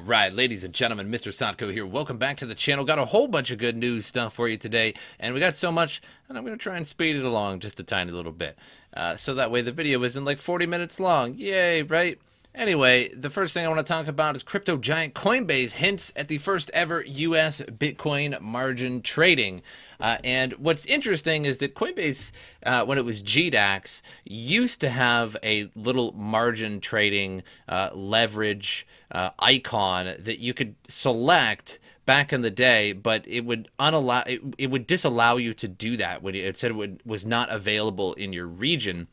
right, ladies and gentlemen, MrSotko here. Welcome back to the channel. Got a whole bunch of good news stuff for you today, and we got so much, and I'm going to try and speed it along just a tiny little bit. So that way the video isn't like 40 minutes long. Yay, right? Anyway, the first thing I want to talk about is crypto giant Coinbase hints at the first ever U.S. Bitcoin margin trading. And what's interesting is that Coinbase, when it was GDAX, used to have a little margin trading leverage icon that you could select back in the day, but it would it would disallow you to do that when it said was not available in your region.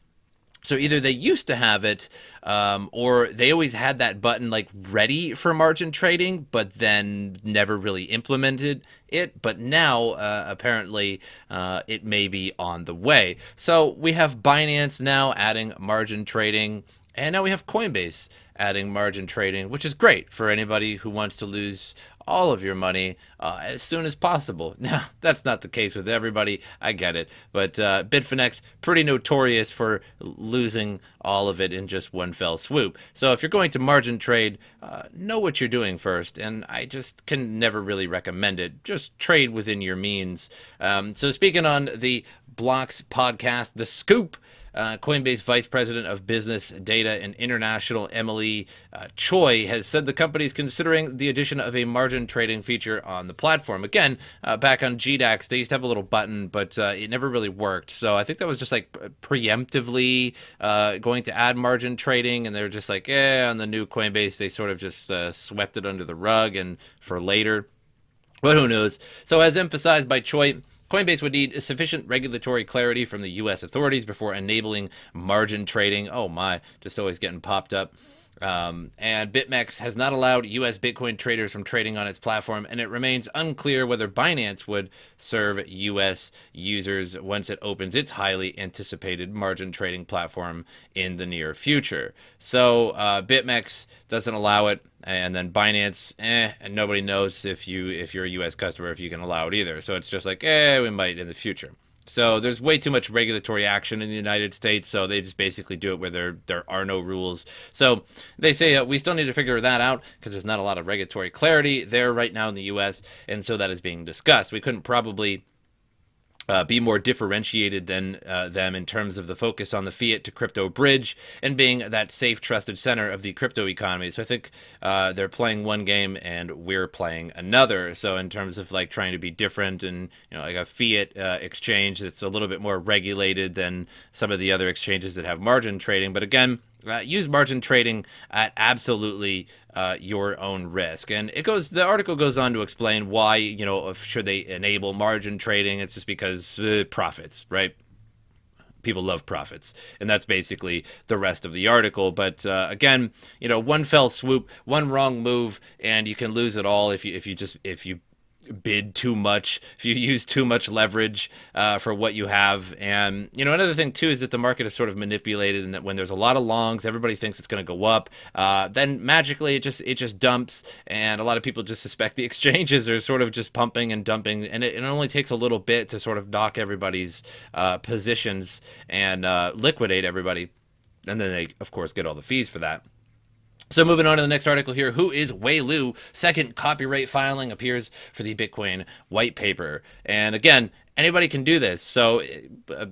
So either they used to have it, or they always had that button like ready for margin trading, but then never really implemented it. But now, apparently, it may be on the way. So we have Binance now adding margin trading, and now we have Coinbase adding margin trading, which is great for anybody who wants to lose all of your money as soon as possible. Now, that's not the case with everybody. I get it. But Bitfinex, pretty notorious for losing all of it in just one fell swoop. So if you're going to margin trade, know what you're doing first. And I just can never really recommend it. Just trade within your means. So speaking on the Blocks podcast, The Scoop, Coinbase Vice President of Business, Data, and International, Emily Choi, has said the company is considering the addition of a margin trading feature on the platform. Again, back on GDAX, they used to have a little button, but it never really worked. So I think that was just like preemptively going to add margin trading, and they're just like, on the new Coinbase, they sort of just swept it under the rug and for later. But who knows? So as emphasized by Choi, Coinbase would need sufficient regulatory clarity from the U.S. authorities before enabling margin trading. Oh my, just always getting popped up. And BitMEX has not allowed U.S. Bitcoin traders from trading on its platform, and it remains unclear whether Binance would serve U.S. users once it opens its highly anticipated margin trading platform in the near future. So BitMEX doesn't allow it, and then Binance, and nobody knows if you're a U.S. customer if you can allow it either. So it's just like, we might in the future. So there's way too much regulatory action in the United States, so they just basically do it where there are no rules. So they say we still need to figure that out because there's not a lot of regulatory clarity there right now in the U.S., and so that is being discussed. We couldn't probably be more differentiated than them in terms of the focus on the fiat to crypto bridge and being that safe, trusted center of the crypto economy. So I think they're playing one game and we're playing another. So in terms of like trying to be different and like a fiat exchange that's a little bit more regulated than some of the other exchanges that have margin trading. But again, use margin trading at absolutely your own risk. And the article goes on to explain why, should they enable margin trading? It's just because profits, right? People love profits, and that's basically the rest of the article. But again, one fell swoop, one wrong move, and you can lose it all if you bid too much, if you use too much leverage for what you have. And another thing too is that the market is sort of manipulated, and that when there's a lot of longs, everybody thinks it's going to go up, then magically it just dumps, and a lot of people just suspect the exchanges are sort of just pumping and dumping, and it only takes a little bit to sort of knock everybody's positions and liquidate everybody, and then they of course get all the fees for that. So moving on to the next article here, who is Whaleooh? Second copyright filing appears for the Bitcoin white paper. And again, anybody can do this. So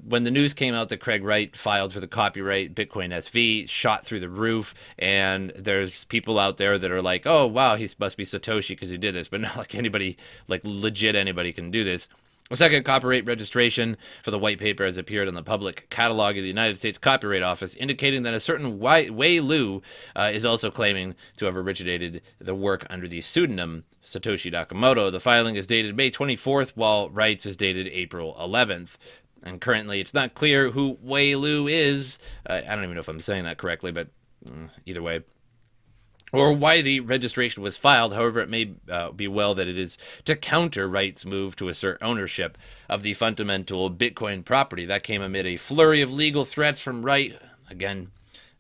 when the news came out that Craig Wright filed for the copyright, Bitcoin SV shot through the roof. And there's people out there that are like, oh, wow, he must be Satoshi because he did this. But not like anybody, like legit anybody can do this. A second copyright registration for the white paper has appeared on the public catalog of the United States Copyright Office, indicating that a certain Whaleooh is also claiming to have originated the work under the pseudonym Satoshi Nakamoto. The filing is dated May 24th, while Wright's is dated April 11th. And currently, it's not clear who Whaleooh is. I don't even know if I'm saying that correctly, but either way, or why the registration was filed. However, it may be well that it is to counter Wright's move to assert ownership of the fundamental Bitcoin property. That came amid a flurry of legal threats from Wright, again,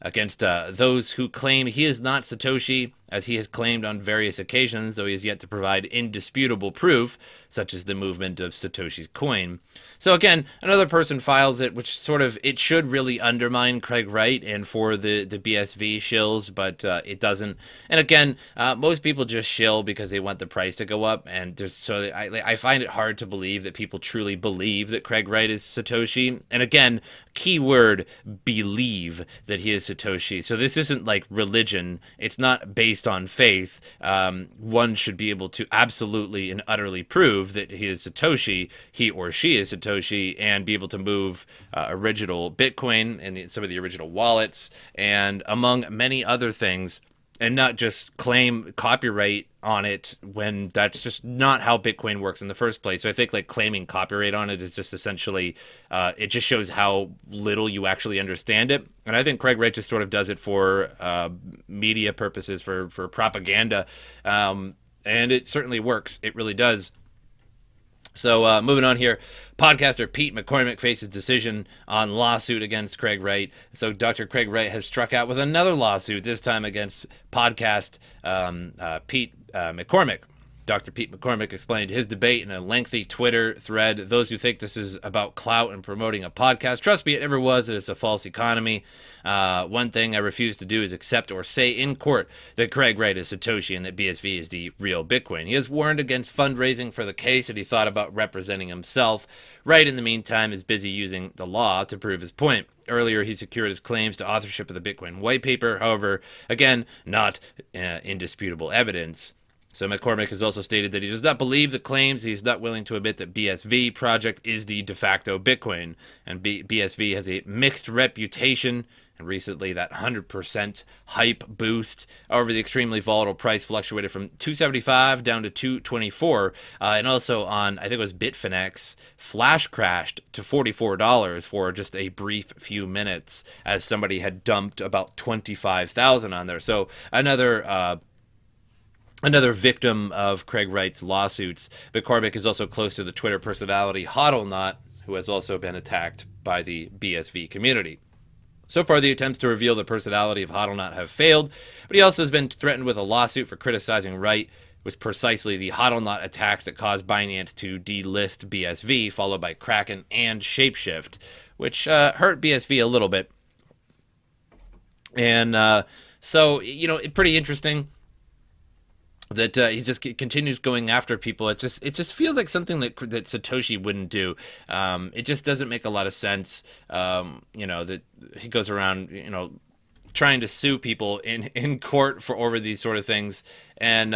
against those who claim he is not Satoshi, as he has claimed on various occasions, though he has yet to provide indisputable proof, such as the movement of Satoshi's coin. So again, another person files it, which sort of, it should really undermine Craig Wright and for the BSV shills, but it doesn't. And again, most people just shill because they want the price to go up, and I find it hard to believe that people truly believe that Craig Wright is Satoshi. And again, keyword, believe that he is Satoshi. So this isn't like religion. It's not based on faith. One should be able to absolutely and utterly prove that he is Satoshi, he or she is Satoshi, and be able to move original Bitcoin and some of the original wallets, and among many other things, and not just claim copyright on it when that's just not how Bitcoin works in the first place. So I think like claiming copyright on it is just essentially, it just shows how little you actually understand it. And I think Craig Wright just sort of does it for media purposes, for propaganda. And it certainly works. It really does. So moving on here, podcaster Pete McCormack faces decision on lawsuit against Craig Wright. So Dr. Craig Wright has struck out with another lawsuit, this time against podcast Pete McCormack. Dr. Pete McCormack explained his debate in a lengthy Twitter thread. Those who think this is about clout and promoting a podcast, trust me, it never was. It's a false economy. One thing I refuse to do is accept or say in court that Craig Wright is Satoshi and that BSV is the real Bitcoin. He has warned against fundraising for the case, and he thought about representing himself. Wright, in the meantime, is busy using the law to prove his point. Earlier, he secured his claims to authorship of the Bitcoin white paper. However, again, not indisputable evidence. So McCormack has also stated that he does not believe the claims. He is not willing to admit that BSV project is the de facto Bitcoin. And BSV has a mixed reputation. And recently that 100% hype boost over the extremely volatile price fluctuated from $275 down to $224. And also on, I think it was Bitfinex, flash crashed to $44 for just a brief few minutes as somebody had dumped about 25,000 on there. So another victim of Craig Wright's lawsuits. McCormack is also close to the Twitter personality Hodlnut, who has also been attacked by the BSV community. So far, the attempts to reveal the personality of Hodlnut have failed, but he also has been threatened with a lawsuit for criticizing Wright. It was precisely the Hodlnut attacks that caused Binance to delist BSV, followed by Kraken and Shapeshift, which hurt BSV a little bit. And so, pretty interesting that he just continues going after people. It just feels like something that Satoshi wouldn't do. It just doesn't make a lot of sense. That he goes around, trying to sue people in court for over these sort of things, and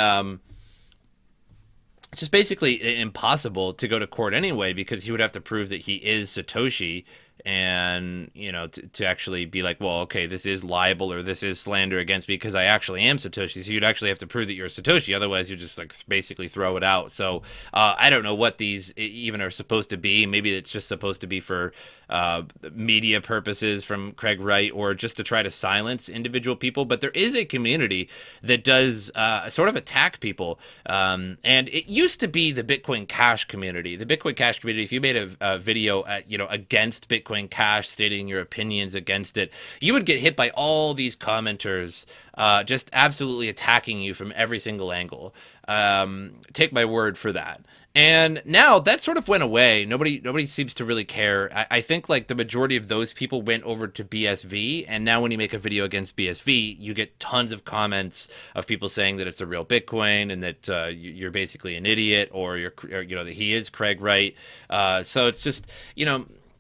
it's just basically impossible to go to court anyway, because he would have to prove that he is Satoshi. And, to actually be like, well, okay, this is libel or this is slander against me because I actually am Satoshi. So you'd actually have to prove that you're Satoshi. Otherwise, you just basically throw it out. So I don't know what these even are supposed to be. Maybe it's just supposed to be for media purposes from Craig Wright, or just to try to silence individual people. But there is a community that does sort of attack people. And it used to be the Bitcoin Cash community. The Bitcoin Cash community, if you made a video, against Bitcoin Cash, stating your opinions against it, you would get hit by all these commenters just absolutely attacking you from every single angle. Take my word for that. And now that sort of went away. Nobody seems to really care. I think like the majority of those people went over to BSV, and now when you make a video against BSV, you get tons of comments of people saying that it's a real Bitcoin and that you're basically an idiot, or that he is Craig Wright. So it's just,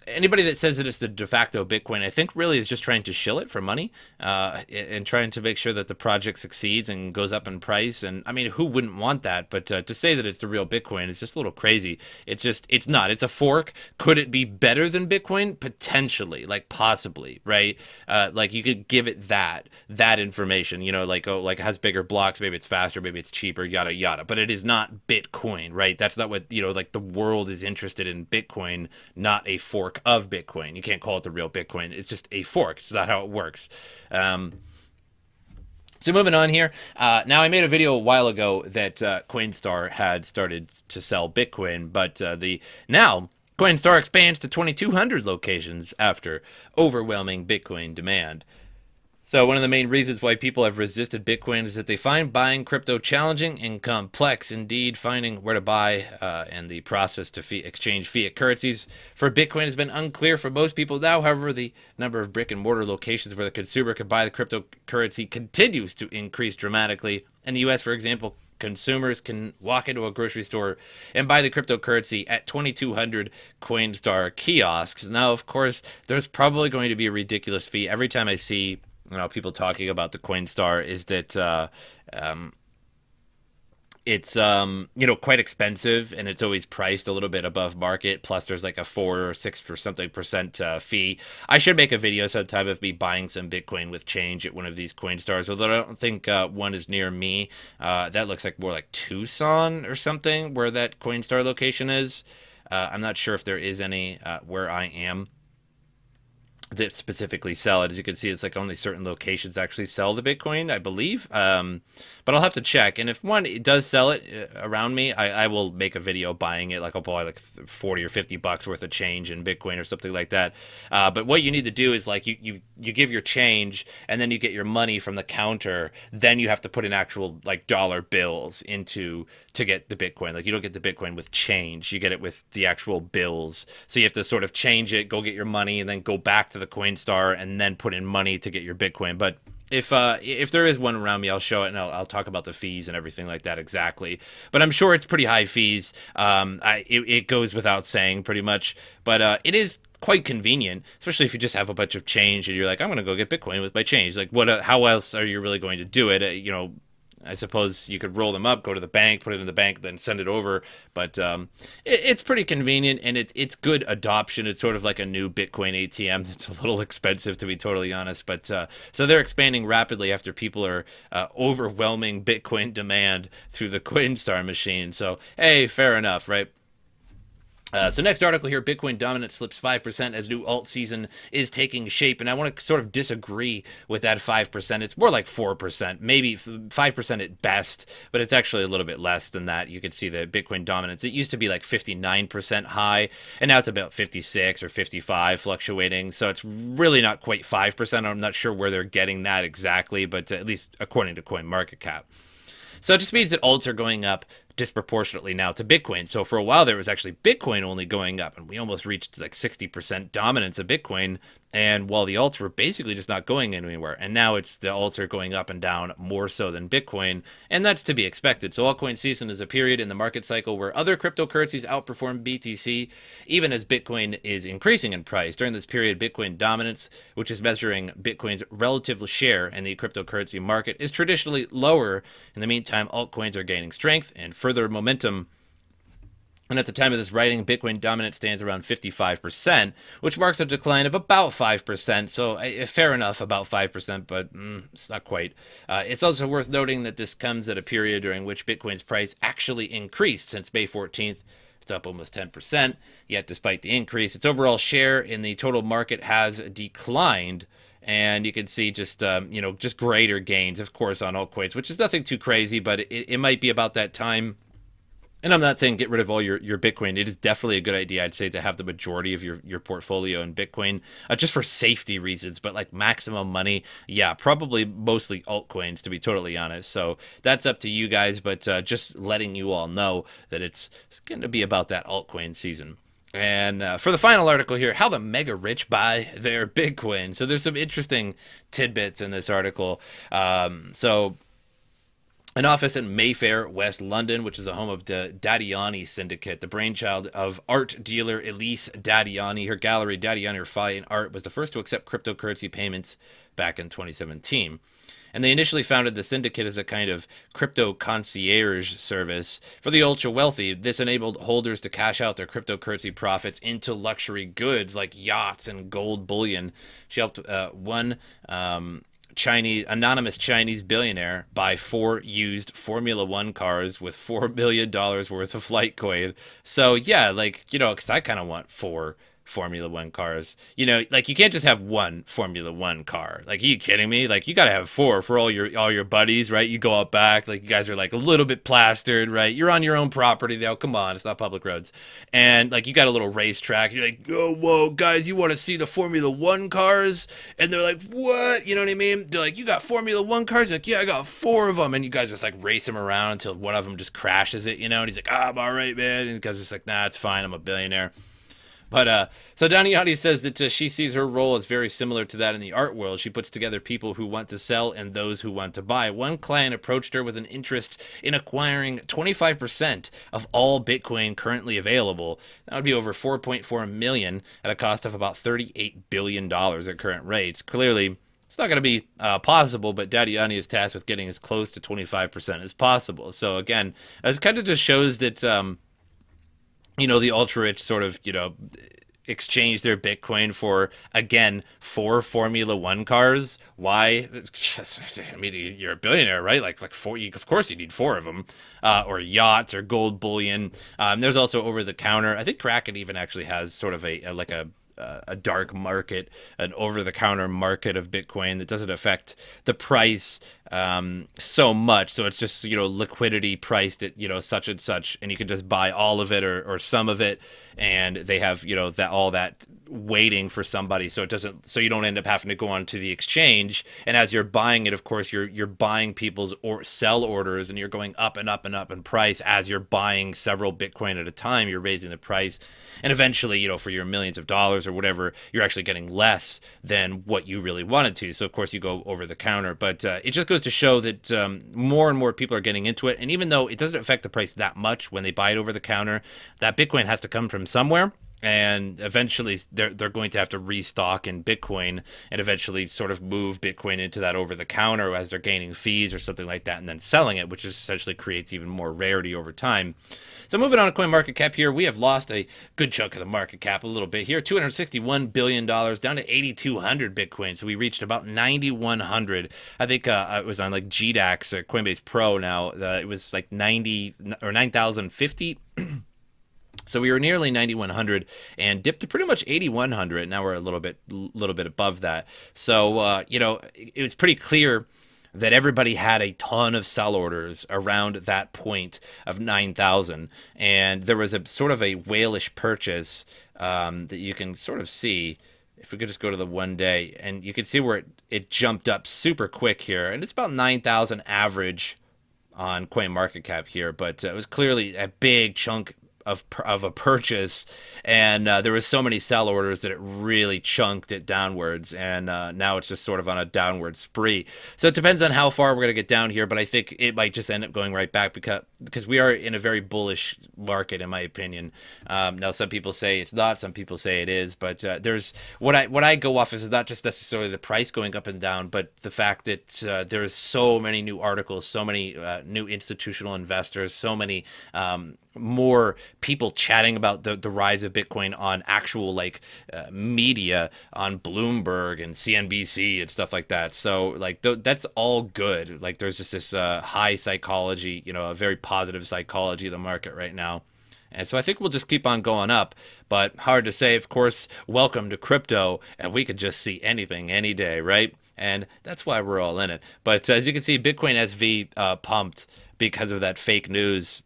anybody that says that it's the de facto Bitcoin, I think really is just trying to shill it for money, and trying to make sure that the project succeeds and goes up in price. And I mean, who wouldn't want that? But to say that it's the real Bitcoin is just a little crazy. It's not. It's a fork. Could it be better than Bitcoin? Potentially, like possibly, right? Like you could give it that information, like it has bigger blocks, maybe it's faster, maybe it's cheaper, yada yada. But it is not Bitcoin, right? That's not what like the world is interested in. Bitcoin, not a fork of Bitcoin. You can't call it the real Bitcoin. It's just a fork. It's not how it works. So moving on here. Now I made a video a while ago that Coinstar had started to sell Bitcoin, but now Coinstar expands to 2,200 locations after overwhelming Bitcoin demand. So one of the main reasons why people have resisted Bitcoin is that they find buying crypto challenging and complex. Indeed, finding where to buy and the process to exchange fiat currencies for Bitcoin has been unclear for most people now. However, the number of brick and mortar locations where the consumer can buy the cryptocurrency continues to increase dramatically. In the U.S., for example, consumers can walk into a grocery store and buy the cryptocurrency at 2,200 Coinstar kiosks. Now, of course, there's probably going to be a ridiculous fee. Every time I see people talking about the Coinstar is that um, it's quite expensive, and it's always priced a little bit above market. Plus, there's like a 4 or 6 or something percent fee. I should make a video sometime of me buying some Bitcoin with change at one of these Coinstars, although I don't think one is near me. That looks like more like Tucson or something, where that Coinstar location is. I'm not sure if there is any where I am that specifically sell it. As you can see, it's like only certain locations actually sell the Bitcoin, I believe. But I'll have to check. And if one does sell it around me, I will make a video buying it. Like I'll buy like 40 or 50 bucks worth of change in Bitcoin or something like that. But what you need to do is like you give your change and then you get your money from the counter. Then you have to put in actual like dollar bills to get the Bitcoin. Like you don't get the Bitcoin with change. You get it with the actual bills. So you have to sort of change it, go get your money, and then go back to the Coinstar and then put in money to get your Bitcoin. But if there is one around me, I'll show it and I'll talk about the fees and everything like that exactly. But I'm sure it's pretty high fees. It goes without saying pretty much. But it is quite convenient, especially if you just have a bunch of change and you're like, I'm going to go get Bitcoin with my change. Like, how else are you really going to do it? I suppose you could roll them up, go to the bank, put it in the bank, then send it over. But it's pretty convenient, and it's good adoption. It's sort of like a new Bitcoin ATM. It's a little expensive, to be totally honest. But so they're expanding rapidly after people are overwhelming Bitcoin demand through the Coinstar machine. So, hey, fair enough, right? So next article here, Bitcoin dominance slips 5% as new alt season is taking shape. And I want to sort of disagree with that 5%. It's more like 4%, maybe 5% at best, but it's actually a little bit less than that. You can see the Bitcoin dominance. It used to be like 59% high, and now it's about 56 or 55 fluctuating. So it's really not quite 5%. I'm not sure where they're getting that exactly, but at least according to CoinMarketCap. So it just means that alts are going up disproportionately now to Bitcoin. So for a while there was actually Bitcoin only going up, and we almost reached like 60% dominance of Bitcoin, and while the alts were basically just not going anywhere. And now it's the alts are going up and down more so than Bitcoin, and that's to be expected. So altcoin season is a period in the market cycle where other cryptocurrencies outperform BTC, even as Bitcoin is increasing in price. During this period, Bitcoin dominance, which is measuring Bitcoin's relative share in the cryptocurrency market, is traditionally lower. In the meantime, altcoins are gaining strength and further momentum. And at the time of this writing, Bitcoin dominance stands around 55%, which marks a decline of about 5%. So fair enough, about 5%, but it's not quite. It's also worth noting that this comes at a period during which Bitcoin's price actually increased since May 14th. It's up almost 10%. Yet despite the increase, its overall share in the total market has declined. And you can see just greater gains, of course, on altcoins, which is nothing too crazy, but it might be about that time. And I'm not saying get rid of all your Bitcoin. It is definitely a good idea, I'd say, to have the majority of your portfolio in Bitcoin, just for safety reasons. But like maximum money, yeah, probably mostly altcoins, to be totally honest. So that's up to you guys, but just letting you all know that it's going to be about that altcoin season. And for the final article here, how the mega rich buy their Bitcoin. So there's some interesting tidbits in this article. An office in Mayfair, West London, which is the home of the Dadiani Syndicate, the brainchild of art dealer Elise Dadiani. Her gallery, Dadiani Fine Art, was the first to accept cryptocurrency payments back in 2017. And they initially founded the syndicate as a kind of crypto concierge service for the ultra wealthy. This enabled holders to cash out their cryptocurrency profits into luxury goods like yachts and gold bullion. She helped one anonymous Chinese billionaire buy 4 used Formula One cars with $4 million worth of Litecoin. So yeah, because I kind of want 4 Formula One cars. You know, like you can't just have one Formula One car. Like, are you kidding me? Like, you gotta have four for all your buddies, right? You go out back, like you guys are like a little bit plastered, right? You're on your own property though. Come on, it's not public roads, and like you got a little racetrack. You're like, oh, whoa, guys, you want to see the Formula One cars? And they're like, what? You know what I mean? They're like, you got Formula One cars? You're like, yeah, I got four of them, and you guys just like race them around until one of them just crashes it, you know? And he's like, I'm all right, man, and because it's like, nah, it's fine, I'm a billionaire. But so Daniati says that she sees her role as very similar to that in the art world. She puts together people who want to sell and those who want to buy. One client approached her with an interest in acquiring 25% of all Bitcoin currently available. That would be over 4.4 million at a cost of about $38 billion at current rates. Clearly, it's not going to be possible, but Dadiani is tasked with getting as close to 25% as possible. So again, it kind of just shows that you know, the ultra rich sort of, you know, exchange their Bitcoin for, again, four Formula One cars. Why? I mean, you're a billionaire, right? Like four, of course you need four of them, or yachts or gold bullion. There's also over the counter. I think Kraken even actually has sort of a dark market, an over-the-counter market of Bitcoin that doesn't affect the price so much. So it's just, you know, liquidity priced at, you know, such and such, and you can just buy all of it or some of it, and they have, you know, that all that waiting for somebody, so it doesn't, so you don't end up having to go onto the exchange. And as you're buying it, of course, you're buying people's or sell orders, and you're going up and up and up in price as you're buying several Bitcoin at a time. You're raising the price, and eventually, you know, for your millions of dollars or whatever, you're actually getting less than what you really wanted to. So of course you go over the counter, but it just goes to show that more and more people are getting into it. And even though it doesn't affect the price that much when they buy it over the counter, that Bitcoin has to come from somewhere. And eventually they're going to have to restock in Bitcoin and eventually sort of move Bitcoin into that over the counter as they're gaining fees or something like that, and then selling it, which essentially creates even more rarity over time. So moving on to CoinMarketCap here, we have lost a good chunk of the market cap a little bit here, $261 billion down to 8,200 Bitcoin. So we reached about 9,100. I think it was on like GDAX, Coinbase Pro now. It was like 90 or 9,050. So we were nearly 9,100 and dipped to pretty much 8,100. Now we're a little bit above that. So, you know, it was pretty clear that everybody had a ton of sell orders around that point of 9,000. And there was a sort of a whalish purchase that you can sort of see. If we could just go to the 1 day, and you can see where it jumped up super quick here. And it's about 9,000 average on CoinMarketCap here. But it was clearly a big chunk of a purchase, and there was so many sell orders that it really chunked it downwards, and now it's just sort of on a downward spree. So it depends on how far we're going to get down here, but I think it might just end up going right back because we are in a very bullish market, in my opinion. Now some people say it's not, some people say it is, but there's what I go off is not just necessarily the price going up and down, but the fact that there's so many new articles, so many new institutional investors, so many more people chatting about the rise of Bitcoin on actual like media on Bloomberg and CNBC and stuff like that. So like that's all good. Like there's just this high psychology, you know, a very positive psychology of the market right now. And so I think we'll just keep on going up, but hard to say. Of course, welcome to crypto, and we could just see anything any day, right? And that's why we're all in it. But as you can see, Bitcoin SV pumped because of that fake news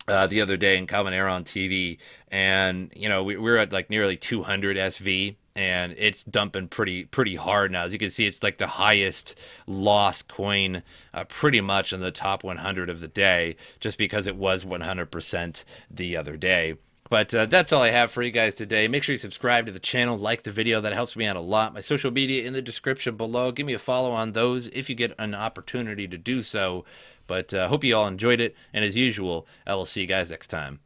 the other day in Calvin Air on TV, and you know we're at like nearly 200 SV, and it's dumping pretty hard now. As you can see, it's like the highest loss coin pretty much in the top 100 of the day, just because it was 100% the other day. But that's all I have for you guys today. Make sure you subscribe to the channel, like the video. That helps me out a lot. My social media in the description below. Give me a follow on those if you get an opportunity to do so. But hope you all enjoyed it. And as usual, I will see you guys next time.